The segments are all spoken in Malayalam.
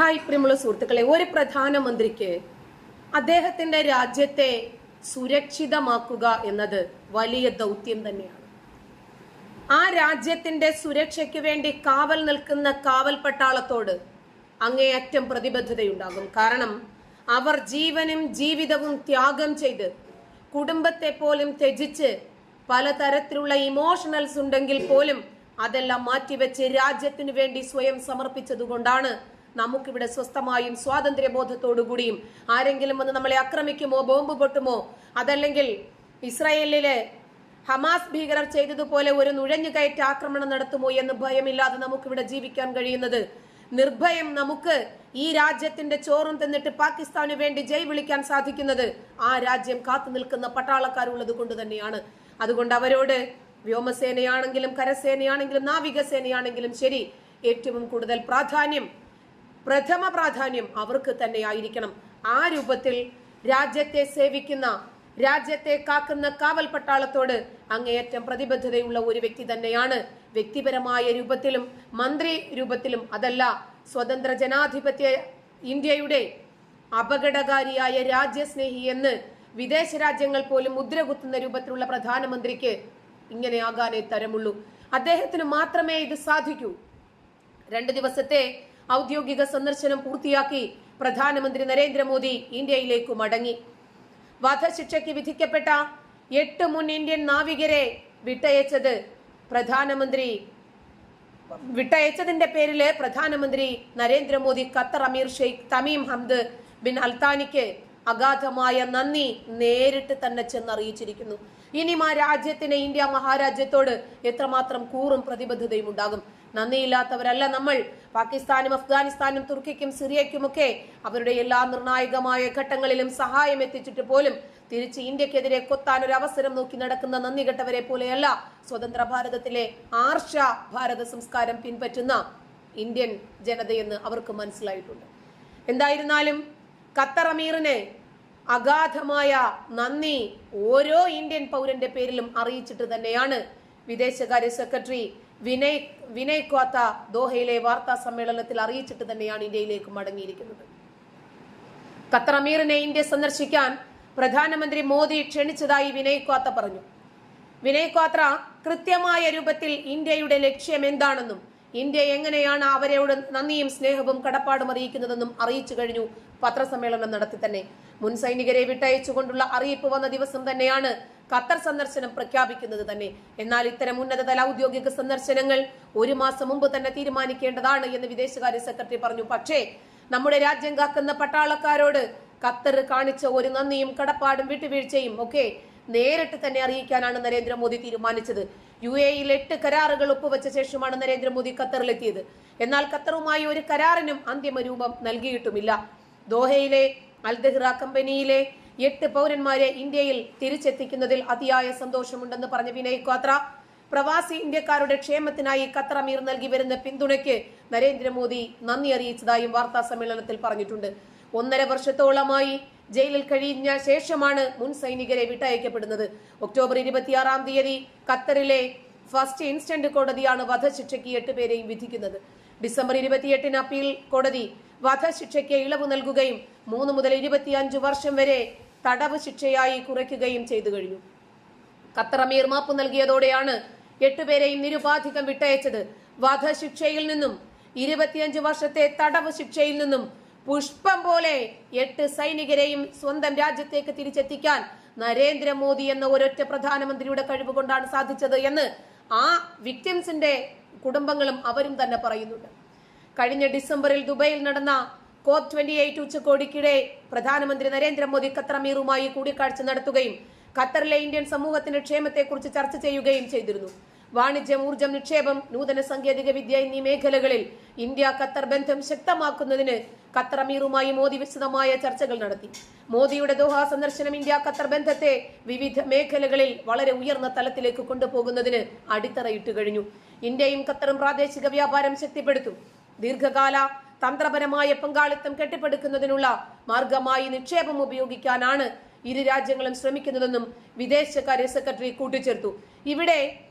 ഹായ് പ്രിയമുള്ള സുഹൃത്തുക്കളെ, ഒരു പ്രധാനമന്ത്രിക്ക് അദ്ദേഹത്തിന്റെ രാജ്യത്തെ സുരക്ഷിതമാക്കുക എന്നത് വലിയ ദൗത്യം തന്നെയാണ്. ആ രാജ്യത്തിന്റെ സുരക്ഷയ്ക്ക് വേണ്ടി കാവൽ നിൽക്കുന്ന കാവൽ പട്ടാളത്തോട് അങ്ങേയറ്റം പ്രതിബദ്ധതയുണ്ടാകും. കാരണം അവർ ജീവനും ജീവിതവും ത്യാഗം ചെയ്ത് കുടുംബത്തെ പോലും ത്യജിച്ച് പലതരത്തിലുള്ള ഇമോഷണൽസ് ഉണ്ടെങ്കിൽ പോലും അതെല്ലാം മാറ്റിവെച്ച് രാജ്യത്തിനു വേണ്ടി സ്വയം സമർപ്പിച്ചതുകൊണ്ടാണ് നമുക്കിവിടെ സ്വസ്ഥമായും സ്വാതന്ത്ര്യബോധത്തോടുകൂടിയും ആരെങ്കിലും വന്ന് നമ്മളെ ആക്രമിക്കുമോ, ബോംബ് പൊട്ടുമോ, അതല്ലെങ്കിൽ ഇസ്രായേലിലെ ഹമാസ് ഭീകരർ ചെയ്തതുപോലെ ഒരു നുഴഞ്ഞുകയറ്റ ആക്രമണം നടത്തുമോ എന്ന് ഭയമില്ലാതെ നമുക്കിവിടെ ജീവിക്കാൻ കഴിയുന്നത്. നിർഭയം നമുക്ക് ഈ രാജ്യത്തിന്റെ ചോറും തിന്നിട്ട് പാകിസ്ഥാനു വേണ്ടി ജയ് വിളിക്കാൻ സാധിക്കുന്നത് ആ രാജ്യം കാത്തു നിൽക്കുന്ന പട്ടാളക്കാരുള്ളത് കൊണ്ട് തന്നെയാണ്. അതുകൊണ്ട് അവരോട് വ്യോമസേനയാണെങ്കിലും കരസേനയാണെങ്കിലും നാവികസേനയാണെങ്കിലും ശരി, ഏറ്റവും കൂടുതൽ പ്രഥമ പ്രാധാന്യം അവർക്ക് തന്നെ ആയിരിക്കണം. ആ രൂപത്തിൽ രാജ്യത്തെ സേവിക്കുന്ന, രാജ്യത്തെ കാക്കുന്ന കാവൽ പട്ടാളത്തോട് അങ്ങേയറ്റം പ്രതിബദ്ധതയുള്ള ഒരു വ്യക്തി തന്നെയാണ്. വ്യക്തിപരമായ രൂപത്തിലും മന്ത്രി രൂപത്തിലും, അതല്ല സ്വതന്ത്ര ജനാധിപത്യ ഇന്ത്യയുടെ അപകടകാരിയായ രാജ്യസ്നേഹി എന്ന് വിദേശ രാജ്യങ്ങൾ പോലും മുദ്രകുത്തുന്ന രൂപത്തിലുള്ള പ്രധാനമന്ത്രിക്ക് ഇങ്ങനെ ആകാനേ തരമുള്ളൂ. അദ്ദേഹത്തിന് മാത്രമേ ഇത് സാധിക്കൂ. 2 ദിവസത്തെ ഔദ്യോഗിക സന്ദർശനം പൂർത്തിയാക്കി പ്രധാനമന്ത്രി നരേന്ദ്രമോദി ഇന്ത്യയിലേക്ക് മടങ്ങി. വധശിക്ഷയ്ക്ക് വിധിക്കപ്പെട്ട 8 മുൻ ഇന്ത്യൻ നാവികരെ വിട്ടയച്ചതിന്റെ പേരില് പ്രധാനമന്ത്രി നരേന്ദ്രമോദി ഖത്തർ അമീർ ഷെയ്ഖ് തമീം ഹംദ് ബിൻ അൽത്താനിക്ക് അഗാധമായ നന്ദി നേരിട്ട് തന്നെ ചെന്നറിയിച്ചിരിക്കുന്നു. ഇനിയും ആ രാജ്യത്തിന്, ഇന്ത്യ മഹാരാജ്യത്തോട് എത്രമാത്രം കൂറും പ്രതിബദ്ധതയും ഉണ്ടാകും. നന്ദിയില്ലാത്തവരല്ല നമ്മൾ. പാകിസ്ഥാനും അഫ്ഗാനിസ്ഥാനും തുർക്കിക്കും സിറിയയ്ക്കുമൊക്കെ അവരുടെ എല്ലാ നിർണായകമായ ഘട്ടങ്ങളിലും സഹായം എത്തിച്ചിട്ട് പോലും തിരിച്ച് ഇന്ത്യക്കെതിരെ കൊത്താൻ ഒരു അവസരം നോക്കി നടക്കുന്ന നന്ദി കെട്ടവരെ പോലെയല്ല സ്വതന്ത്ര ഭാരതത്തിലെ ആർഷ ഭാരത സംസ്കാരം പിൻപറ്റുന്ന ഇന്ത്യൻ ജനതയെന്ന് അവർക്ക് മനസ്സിലായിട്ടുണ്ട്. എന്തായിരുന്നാലും ഖത്തർ അമീറിന് അഗാധമായ നന്ദി ഓരോ ഇന്ത്യൻ പൗരന്റെ പേരിലും അറിയിച്ചിട്ട് തന്നെയാണ് വിദേശകാര്യ സെക്രട്ടറി വിനയ് ക്വാത്ത ദോഹയിലെ വാർത്താ സമ്മേളനത്തിൽ അറിയിച്ചിട്ട് തന്നെയാണ് ഇന്ത്യയിലേക്ക് മടങ്ങിയിരിക്കുന്നത്. ഖത്തർ അമീറിനെ ഇന്ത്യ സന്ദർശിക്കാൻ പ്രധാനമന്ത്രി മോദി ക്ഷണിച്ചതായി വിനയ് ക്വാത്ത പറഞ്ഞു. വിനയ് ക്വാത്ര കൃത്യമായ രൂപത്തിൽ ഇന്ത്യയുടെ ലക്ഷ്യം എന്താണെന്നും ഇന്ത്യ എങ്ങനെയാണ് അവരോട് നന്ദിയും സ്നേഹവും കടപ്പാടും അറിയിക്കുന്നതെന്നും അറിയിച്ചു കഴിഞ്ഞു. പത്രസമ്മേളനം നടത്തി തന്നെ മുൻ സൈനികരെ വിട്ടയച്ചുകൊണ്ടുള്ള അറിയിപ്പ് വന്ന ദിവസം തന്നെയാണ് ഖത്തർ സന്ദർശനം പ്രഖ്യാപിക്കുന്നത് തന്നെ. എന്നാൽ ഇത്തരം ഉന്നതതല ഔദ്യോഗിക സന്ദർശനങ്ങൾ 1 മാസം മുമ്പ് തന്നെ തീരുമാനിക്കേണ്ടതാണ് എന്ന് വിദേശകാര്യ സെക്രട്ടറി പറഞ്ഞു. പക്ഷേ നമ്മുടെ രാജ്യം കാക്കുന്ന പട്ടാളക്കാരോട് ഖത്തർ കാണിച്ച ഒരു നന്ദിയും കടപ്പാടും വിട്ടുവീഴ്ചയും ഒക്കെ നേരിട്ട് തന്നെ അറിയിക്കാനാണ് നരേന്ദ്രമോദി തീരുമാനിച്ചത്. UAE-യിൽ 8 കരാറുകൾ ഒപ്പുവെച്ച ശേഷമാണ് നരേന്ദ്രമോദി ഖത്തറിലെത്തിയത്. എന്നാൽ ഖത്തറുമായി ഒരു കരാറിനും അന്തിമ രൂപം നൽകിയിട്ടുമില്ല. ദോഹയിലെ അൽദഹ്റ കമ്പനിയിലെ 8 പൗരന്മാരെ ഇന്ത്യയിൽ തിരിച്ചെത്തിക്കുന്നതിൽ അതിയായ സന്തോഷമുണ്ടെന്ന് പറഞ്ഞ വിനയ് ക്വാത്ര പ്രവാസി ഇന്ത്യക്കാരുടെ ക്ഷേമത്തിനായി ഖത്തർ അമീർ നൽകി വരുന്ന പിന്തുണയ്ക്ക് നരേന്ദ്രമോദി നന്ദി അറിയിച്ചതായും വാർത്താ സമ്മേളനത്തിൽ പറഞ്ഞിട്ടുണ്ട്. 1.5 വർഷത്തോളമായി ജയിലിൽ കഴിഞ്ഞ ശേഷമാണ് മുൻ സൈനികരെ വിട്ടയക്കപ്പെടുന്നത്. ഒക്ടോബർ 26-ാം തീയതി ഖത്തറിലെ ഫസ്റ്റ് ഇൻസ്റ്റന്റ് കോടതിയാണ് വധശിക്ഷയ്ക്ക് 8 പേരെയും വിധിക്കുന്നത്. ഡിസംബർ 28-ന് അപ്പീൽ കോടതി വധശിക്ഷയ്ക്ക് ഇളവ് നൽകുകയും 3 മുതൽ 25 വർഷം വരെ തടവ് ശിക്ഷയായി കുറയ്ക്കുകയും ചെയ്തു കഴിഞ്ഞു. ഖത്തർ അമീർ മാപ്പ് നൽകിയതോടെയാണ് 8 പേരെയും നിരുപാധികം വിട്ടയച്ചത്. വധശിക്ഷയിൽ നിന്നും 25 വർഷത്തെ തടവ് ശിക്ഷയിൽ നിന്നും പുഷ്പം പോലെ 8 സൈനികരെയും സ്വന്തം രാജ്യത്തേക്ക് തിരിച്ചെത്തിക്കാൻ നരേന്ദ്രമോദി എന്ന ഒരൊറ്റ പ്രധാനമന്ത്രിയുടെ കഴിവ് കൊണ്ടാണ് സാധിച്ചത് എന്ന് ആ വിക്ടിംസിന്റെ കുടുംബങ്ങളും അവരും തന്നെ പറയുന്നുണ്ട്. കഴിഞ്ഞ ഡിസംബറിൽ ദുബൈയിൽ നടന്ന COP28 ഉച്ചകോടിക്കിടെ പ്രധാനമന്ത്രി നരേന്ദ്രമോദി ഖത്തർ അമീറുമായി കൂടിക്കാഴ്ച നടത്തുകയും ഖത്തറിലെ ഇന്ത്യൻ സമൂഹത്തിന്റെ ക്ഷേമത്തെക്കുറിച്ച് ചർച്ച ചെയ്യുകയും ചെയ്തിരുന്നു. വാണിജ്യം, ഊർജ്ജം, നിക്ഷേപം, നൂതന സാങ്കേതിക വിദ്യ എന്നീ മേഖലകളിൽ ഇന്ത്യ ഖത്തർ ബന്ധം ശക്തമാക്കുന്നതിന് ഖത്തർ അമീറുമായി മോദി വിശദമായ ചർച്ചകൾ നടത്തി. മോദിയുടെ ദോഹ സന്ദർശനം ഇന്ത്യ ഖത്തർ ബന്ധത്തെ വിവിധ മേഖലകളിൽ വളരെ ഉയർന്ന തലത്തിലേക്ക് കൊണ്ടുപോകുന്നതിന് അടിത്തറയിട്ട് കഴിഞ്ഞു. ഇന്ത്യയും ഖത്തറും പ്രാദേശിക വ്യാപാരം ശക്തിപ്പെടുത്തും. ദീർഘകാല തന്ത്രപരമായ പങ്കാളിത്തം കെട്ടിപ്പടുക്കുന്നതിനുള്ള മാർഗമായി നിക്ഷേപം ഉപയോഗിക്കാനാണ് ഇരു രാജ്യങ്ങളും ശ്രമിക്കുന്നതെന്നും വിദേശകാര്യ സെക്രട്ടറി കൂട്ടിച്ചേർത്തു. ഇവിടെ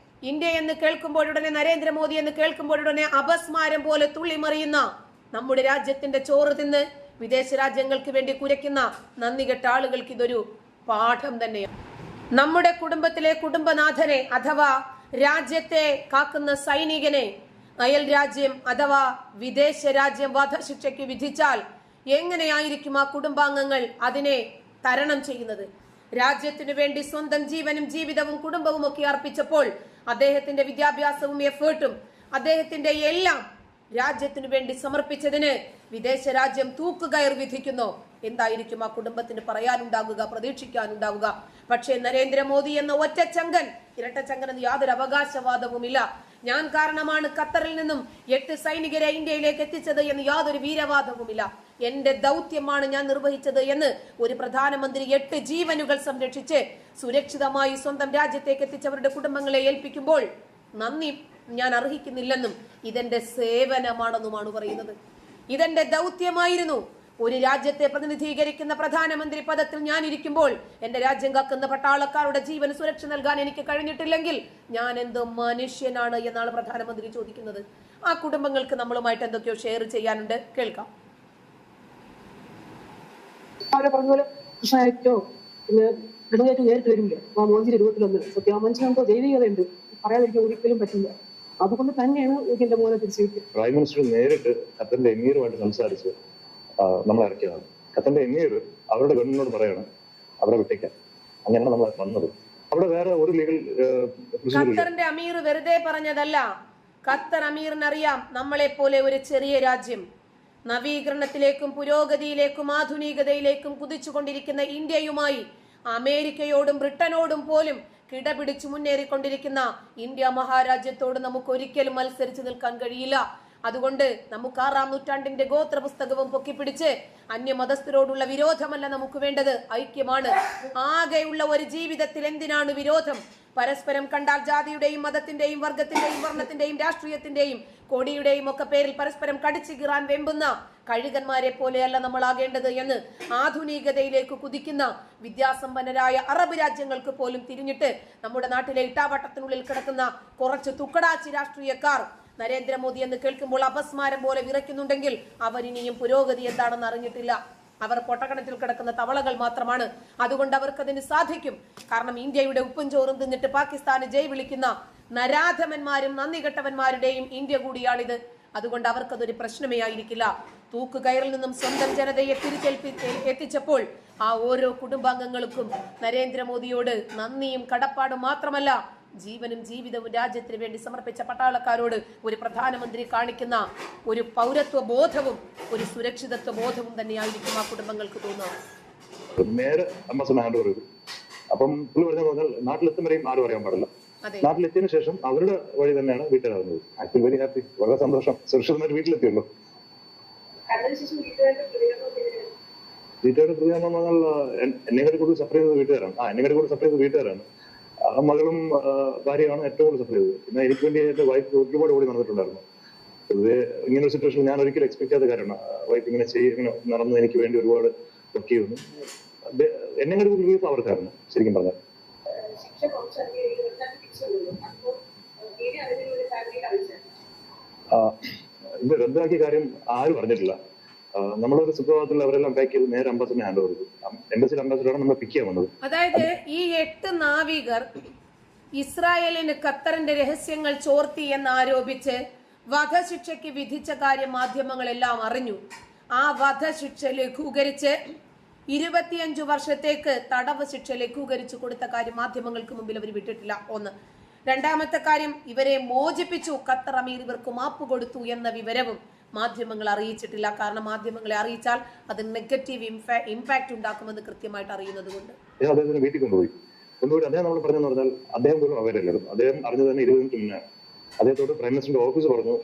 ഇന്ത്യ എന്ന് കേൾക്കുമ്പോഴുടനെ, നരേന്ദ്രമോദി എന്ന് കേൾക്കുമ്പോഴുടനെ അപസ്മാരം പോലെ തുള്ളിമറിയുന്ന നമ്മുടെ രാജ്യത്തിന്റെ ചോറ് തിന്ന് വിദേശ രാജ്യങ്ങൾക്ക് വേണ്ടി കുരയ്ക്കുന്ന നന്ദികെട്ട ആളുകൾക്ക് ഇതൊരു പാഠം തന്നെയാണ്. നമ്മുടെ കുടുംബത്തിലെ കുടുംബനാഥനെ അഥവാ രാജ്യത്തെ കാക്കുന്ന സൈനികനെ അയൽ രാജ്യം അഥവാ വിദേശ രാജ്യം വധശിക്ഷയ്ക്ക് വിധിച്ചാൽ എങ്ങനെയായിരിക്കും ആ കുടുംബാംഗങ്ങൾ അതിനെ തരണം ചെയ്യുന്നത്? രാജ്യത്തിനു വേണ്ടി സ്വന്തം ജീവനും ജീവിതവും കുടുംബവും ഒക്കെ അർപ്പിച്ചപ്പോൾ അദ്ദേഹത്തിന്റെ വിദ്യാഭ്യാസവും എഫേർട്ടും അദ്ദേഹത്തിന്റെ എല്ലാം രാജ്യത്തിനു വേണ്ടി സമർപ്പിച്ചതിന് വിദേശ രാജ്യം തൂക്കുകയർ വിധിക്കുന്നു. എന്തായിരിക്കും ആ കുടുംബത്തിന് പറയാനുണ്ടാകുക, പ്രതീക്ഷിക്കാനുണ്ടാവുക? പക്ഷേ നരേന്ദ്രമോദി എന്ന ഒറ്റച്ചങ്കൻ, ഇരട്ടച്ചങ്കനെന്ന് യാതൊരു അവകാശവാദവുമില്ല, ഞാൻ കാരണമാണ് ഖത്തറിൽ നിന്നും 8 സൈനികരെ ഇന്ത്യയിലേക്ക് എത്തിച്ചത് എന്ന് യാതൊരു വീരവാദവുമില്ല, എന്റെ ദൗത്യമാണ് ഞാൻ നിർവഹിച്ചത് എന്ന് ഒരു പ്രധാനമന്ത്രി 8 ജീവനുകൾ സംരക്ഷിച്ച് സുരക്ഷിതമായി സ്വന്തം രാജ്യത്തേക്ക് എത്തിച്ചവരുടെ കുടുംബങ്ങളെ ഏൽപ്പിക്കുമ്പോൾ നന്ദി ഞാൻ അർഹിക്കുന്നില്ലെന്നും ഇതെന്റെ സേവനമാണെന്നുമാണ് പറയുന്നത്. ഇതെന്റെ ദൗത്യമായിരുന്നു. ഒരു രാജ്യത്തെ പ്രതിനിധീകരിക്കുന്ന പ്രധാനമന്ത്രി പദത്തിൽ ഞാൻ ഇരിക്കുമ്പോൾ എന്റെ രാജ്യം കാക്കുന്ന പട്ടാളക്കാരുടെ ജീവന് സുരക്ഷ നൽകാൻ എനിക്ക് കഴിഞ്ഞിട്ടില്ലെങ്കിൽ ഞാൻ എന്തോ മനുഷ്യനാണ് എന്നാണ് പ്രധാനമന്ത്രി ചോദിക്കുന്നത്. ആ കുടുംബങ്ങൾക്ക് നമ്മളുമായിട്ട് എന്തൊക്കെയോ ഷെയർ ചെയ്യാനുണ്ട്, കേൾക്കാം. പറഞ്ഞ കൃഷ്ണായിട്ടോ പിന്നെ നെടുങ്കയറ്റം നേരിട്ട് വരില്ല. മോഞ്ചിന്റെ രൂപത്തിലൊന്ന് സത്യം മനുഷ്യനെന്തോ ദൈവികതയുണ്ട്, പറയാതിരിക്കാൻ ഒരിക്കലും പറ്റില്ല. അതുകൊണ്ട് തന്നെയാണ് എന്റെ മോനെ തിരിച്ചു കിട്ടിയത്. പ്രൈം മിനിസ്റ്റർ നേരിട്ട് ഖത്തറിന്റെ എമീറുമായിട്ട് സംസാരിച്ച് നമ്മളെ ഇറക്കിയതാണ്. ഖത്തറിന്റെ എമീർ അവരുടെ ഗവൺമെന്റിനോട് പറയാണ് അവരെ വിട്ടേക്കാൻ. അങ്ങനെയാണ് നമ്മൾ വന്നത്. അവിടെ വേറെ ഒരു ലീഗൽ ഖത്തറിന്റെ അമീർ വെറുതെ പറഞ്ഞതല്ല. ഖത്തർ അമീറിനറിയാം നമ്മളെ പോലെ ഒരു ചെറിയ രാജ്യം നവീകരണത്തിലേക്കും പുരോഗതിയിലേക്കും ആധുനികതയിലേക്കും കുതിച്ചുകൊണ്ടിരിക്കുന്ന ഇന്ത്യയുമായി അമേരിക്കയോടും ബ്രിട്ടനോടും പോലും കിടപിടിച്ചു മുന്നേറിക്കൊണ്ടിരിക്കുന്ന ഇന്ത്യ മഹാരാജ്യത്തോട് നമുക്ക് ഒരിക്കലും മത്സരിച്ചു നിൽക്കാൻ കഴിയില്ല. അതുകൊണ്ട് നമുക്ക് 6-ാം നൂറ്റാണ്ടിന്റെ ഗോത്ര പുസ്തകവും പൊക്കിപ്പിടിച്ച് അന്യമതസ്ഥരോടുള്ള വിരോധമല്ല നമുക്ക് വേണ്ടത്, ഐക്യമാണ്. ആകെയുള്ള ഒരു ജീവിതത്തിൽ എന്തിനാണ് വിരോധം? പരസ്പരം കണ്ടാൽ ജാതിയുടെയും മതത്തിന്റെയും വർഗത്തിന്റെയും വർണ്ണത്തിന്റെയും രാഷ്ട്രീയത്തിന്റെയും കൊടിയുടെയും ഒക്കെ പേരിൽ പരസ്പരം കടിച്ചു കീറാൻ വെമ്പുന്ന കഴുകന്മാരെ പോലെയല്ല നമ്മളാകേണ്ടത് എന്ന് ആധുനികതയിലേക്ക് കുതിക്കുന്ന വിദ്യാസമ്പന്നരായ അറബ് രാജ്യങ്ങൾക്ക് പോലും തിരിഞ്ഞിട്ട് നമ്മുടെ നാട്ടിലെ ഇട്ടാവട്ടത്തിനുള്ളിൽ കിടക്കുന്ന കുറച്ച് തുക്കടാച്ചി രാഷ്ട്രീയക്കാർ നരേന്ദ്രമോദി എന്ന് കേൾക്കുമ്പോൾ അപസ്മാരം പോലെ വിറയ്ക്കുന്നുണ്ടെങ്കിൽ അവരിനിയും പുരോഗതി എന്താണെന്ന് അറിഞ്ഞിട്ടില്ല. അവർ പൊട്ടക്കണത്തിൽ കിടക്കുന്ന തവളകൾ മാത്രമാണ്. അതുകൊണ്ട് അവർക്കതിന് സാധിക്കും. കാരണം ഇന്ത്യയുടെ ഉപ്പും ചോറും തിന്നിട്ട് പാകിസ്ഥാന് ജയ് വിളിക്കുന്ന നരാധമന്മാരും നന്ദികെട്ടവന്മാരുടെയും ഇന്ത്യ കൂടിയാണിത്. അതുകൊണ്ട് അവർക്കതൊരു പ്രശ്നമേ ആയിരിക്കില്ല. തൂക്കുകയറിൽ നിന്നും സ്വന്തം ജനതയെ എത്തിച്ചപ്പോൾ ആ ഓരോ കുടുംബാംഗങ്ങൾക്കും നരേന്ദ്രമോദിയോട് നന്ദിയും കടപ്പാടും മാത്രമല്ല, ജീവനും ജീവിതവും രാജ്യത്തിന് വേണ്ടി സമർപ്പിച്ച പട്ടാളക്കാരോട് ഒരു പ്രധാനമന്ത്രി കാണിക്കുന്ന ഒരു പൗരത്വ ബോധവും ഒരു സുരക്ഷിതത്വ ബോധവും തന്നെയായിരിക്കും ആ കുടുംബങ്ങൾക്ക് തോന്നുക. നേരെ അംബാസഡർ ഹാൻഡ് ഓവർ ചെയ്തു. അപ്പം പറഞ്ഞാൽ നാട്ടിലെത്തും വരെയും ആരും അറിയാൻ പാടില്ല. നാട്ടിലെത്തിയതിനു ശേഷം അവരുടെ വഴി തന്നെയാണ് വീട്ടിലിറങ്ങുന്നത്. I feel very happy. വളരെ സന്തോഷം. സുരക്ഷിതമായിട്ട് വീട്ടിലെത്തിയുള്ളൂ. വീട്ടുകാരുടെ പ്രതികരണം പറഞ്ഞാൽ എന്നെക്കാട്ടി കൂടുതൽ സഫർ ചെയ്തത് വീട്ടുകാരാണ്. എന്നെക്കാട്ടി കൂടുതൽ സഫർ ചെയ്തത് വീട്ടുകാരാണ്. മകളും ഭാര്യയാണ് ഏറ്റവും കൂടുതൽ സഫർ ചെയ്തത്. പിന്നെ എനിക്ക് വേണ്ടി എന്റെ വൈഫ് ഒരുപാട് ഓടി നടന്നിട്ടുണ്ടായിരുന്നു. പൊതുവെ ഇങ്ങനെ ഒരു സിറ്റുവേഷൻ ഞാൻ ഒരിക്കലും എക്സ്പെക്ട് ചെയ്യാത്ത കാര്യമാണ്. വൈഫ് ഇങ്ങനെ നടന്ന് എനിക്ക് വേണ്ടി ഒരുപാട് വർക്ക് ചെയ്യുന്നു. എന്നെക്കാട്ടി കൂടുതൽ അവർക്കായിരുന്നു ശരിക്കും പറഞ്ഞാൽ. ഇത് റദ്ദാക്കിയ കാര്യം ആരും അറിഞ്ഞിട്ടില്ല. നമ്മളൊരു സുപ്രഭാതത്തിൽ അവരെല്ലാം പാക്ക് ചെയ്ത് നേരെ അംബാസഡറിനെ ഹാൻഡ് ഓവർ ചെയ്തു. എംബസിയുടെ അംബാസഡറാണ് നമ്മൾ പിക്ക് ചെയ്യാൻ വന്നത്. അതായത് ഈ 8 നാവികർ ഇസ്രായേലിന് ഖത്തറിന്റെ രഹസ്യങ്ങൾ ചോർത്തി എന്ന് ആരോപിച്ച് വധശിക്ഷയ്ക്ക് വിധിച്ച കാര്യം മാധ്യമങ്ങളെല്ലാം അറിഞ്ഞു. ആ വധശിക്ഷ ലഘൂകരിച്ച് 25 വർഷത്തേക്ക് തടവ് ശിക്ഷ ലഘൂകരിച്ചു കൊടുത്ത കാര്യം മാധ്യമങ്ങൾക്ക് മുമ്പിൽ അവർ വിട്ടിട്ടില്ല. ഒന്ന്. രണ്ടാമത്തെ കാര്യം, ഇവരെ മോചിപ്പിച്ചു, ഖത്തർ അമീർ ഇവർക്ക് മാപ്പ് കൊടുത്തു എന്ന വിവരവും മാധ്യമങ്ങൾ അറിയിച്ചിട്ടില്ല. കാരണം മാധ്യമങ്ങളെ അറിയിച്ചാൽ അത് നെഗറ്റീവ് ഇമ്പാക്ട് ഉണ്ടാക്കുമെന്ന് കൃത്യമായിട്ട് അറിയുന്നത് കൊണ്ട് അദ്ദേഹത്തിന് വീട്ടിൽ കൊണ്ടുപോയി. അദ്ദേഹം നമ്മൾ പറഞ്ഞെന്ന് പറഞ്ഞാൽ അദ്ദേഹം പോലും അവരല്ലായിരുന്നു. അദ്ദേഹം അറിഞ്ഞത് തന്നെ 20 മിനിറ്റ് മുന്നേ. അദ്ദേഹത്തോട് പ്രൈം മിനിസ്റ്ററിന്റെ ഓഫീസ് പറഞ്ഞു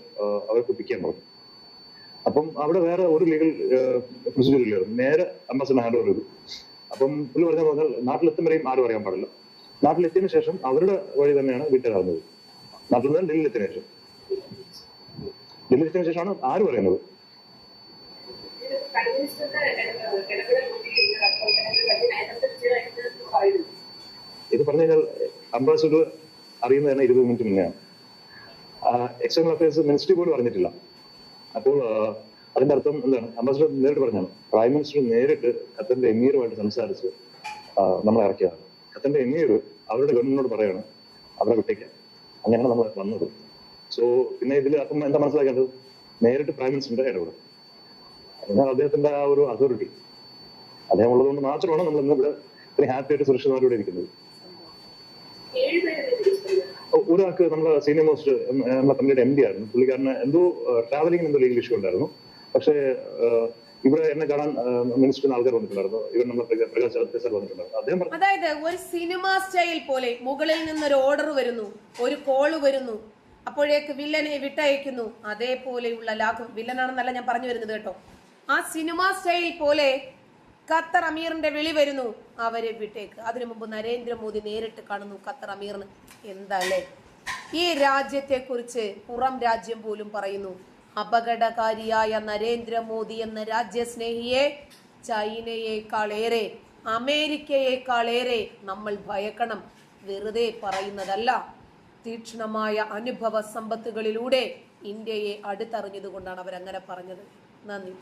അവരെ കുപ്പിക്കാൻ പറഞ്ഞു. അപ്പം അവിടെ വേറെ ഒരു ലീഗൽ പ്രൊസീജിയർ ഇല്ലായിരുന്നു. നേരെ അംബാസഡർ ഹാൻഡ് ഓവർ ചെയ്തു. അപ്പം പറഞ്ഞാൽ നാട്ടിലെത്തും വരെയും ആരും അറിയാൻ പാടില്ല. നാട്ടിലെത്തിയതിനു ശേഷം അവരുടെ വഴി തന്നെയാണ് വീട്ടിലിറങ്ങുന്നത്. നാട്ടിൽ നിന്ന് ഡൽഹിയിലെത്തിയതിനു ശേഷം ശേഷമാണ് ആരും അറിയുന്നത്. ഇത് പറഞ്ഞു കഴിഞ്ഞാൽ അംബാസഡർ അറിയുന്നത് തന്നെ 20 മിനിറ്റ് മുന്നെയാണ്. എക്സ്റ്റേണൽ അഫയേഴ്സ് മിനിസ്ട്രി പോലും അറിഞ്ഞിട്ടില്ല. അപ്പോൾ അതിന്റെ അർത്ഥം എന്താണ്? അംബാസിഡർ നേരിട്ട് പറഞ്ഞാണ്, പ്രൈം മിനിസ്റ്റർ നേരിട്ട് ഖത്തറിന്റെ എമീറുമായിട്ട് സംസാരിച്ച് നമ്മളെ ഇറക്കിയതാണ്. ഖത്തറിന്റെ എമീർ അവരുടെ ഗവൺമെന്റിനോട് പറയാണ് അവരെ വിട്ടേക്കാൻ. അങ്ങനെയാണ് നമ്മൾ വന്നത്. സോ പിന്നെ ഇതിൽ അപ്പം എന്താ മനസ്സിലാക്കേണ്ടത്? നേരിട്ട് പ്രൈം മിനിസ്റ്ററിന്റെ ഇടപെടൽ, എന്നാൽ അദ്ദേഹത്തിന്റെ ആ ഒരു അതോറിറ്റി അദ്ദേഹം ഉള്ളതുകൊണ്ട് മാത്രമാണ് നമ്മൾ ഇന്ന് ഇവിടെ ഇത്രയും ഹാപ്പി ആയിട്ട് സുരക്ഷിതമായിട്ട് ഇരിക്കുന്നത്. ഒരാൾക്ക് നമ്മളെ സീനിയർ മോസ്റ്റ് നമ്മളെ കമ്പനിയുടെ MD ആയിരുന്നു. പുള്ളിക്കാരന് എന്തോ ട്രാവലിംഗിന് എന്തോ ലീഗൽ ഇഷ്യൂ ഉണ്ടായിരുന്നു. പക്ഷേ ഇവിടെ എന്നെ കാണാൻ മിനിസ്റ്ററിന് ആൾക്കാർ വന്നിട്ടുണ്ടായിരുന്നു. ഇവർ നമ്മളെ പ്രകാശ് സാർ വന്നിട്ടുണ്ടായിരുന്നു. അദ്ദേഹം അതായത് ഒരു സിനിമ സ്റ്റൈൽ പോലെ മുകളിൽ നിന്നൊരു ഓർഡർ വരുന്നു, ഒരു കോള് വരുന്നു, അപ്പോഴേക്ക് വില്ലനെ വിട്ടയക്കുന്നു. അതേപോലെയുള്ള ലാഘവം, വില്ലനാണെന്നല്ല ഞാൻ പറഞ്ഞു വരുന്നത് കേട്ടോ. ആ സിനിമ സ്റ്റൈൽ പോലെ ഖത്തർ അമീറിന്റെ വിളി വരുന്നു, അവരെ വിട്ടേക്ക്. അതിനു മുമ്പ് നരേന്ദ്രമോദി നേരിട്ട് കാണുന്നു ഖത്തർ അമീറിന്. എന്താല്ലേ ഈ രാജ്യത്തെ കുറിച്ച് പുറം രാജ്യം പോലും പറയുന്നു. അപകടകാരിയായ നരേന്ദ്രമോദി എന്ന രാജ്യസ്നേഹിയെ ചൈനയേക്കാളേറെ, അമേരിക്കയേക്കാളേറെ നമ്മൾ ഭയക്കണം. വെറുതെ പറയുന്നതല്ല, തീക്ഷ്ണമായ അനുഭവ സമ്പത്തുകളിലൂടെ ഇന്ത്യയെ അടുത്തറിഞ്ഞതുകൊണ്ടാണ് അവരങ്ങനെ പറഞ്ഞത്. നന്ദി.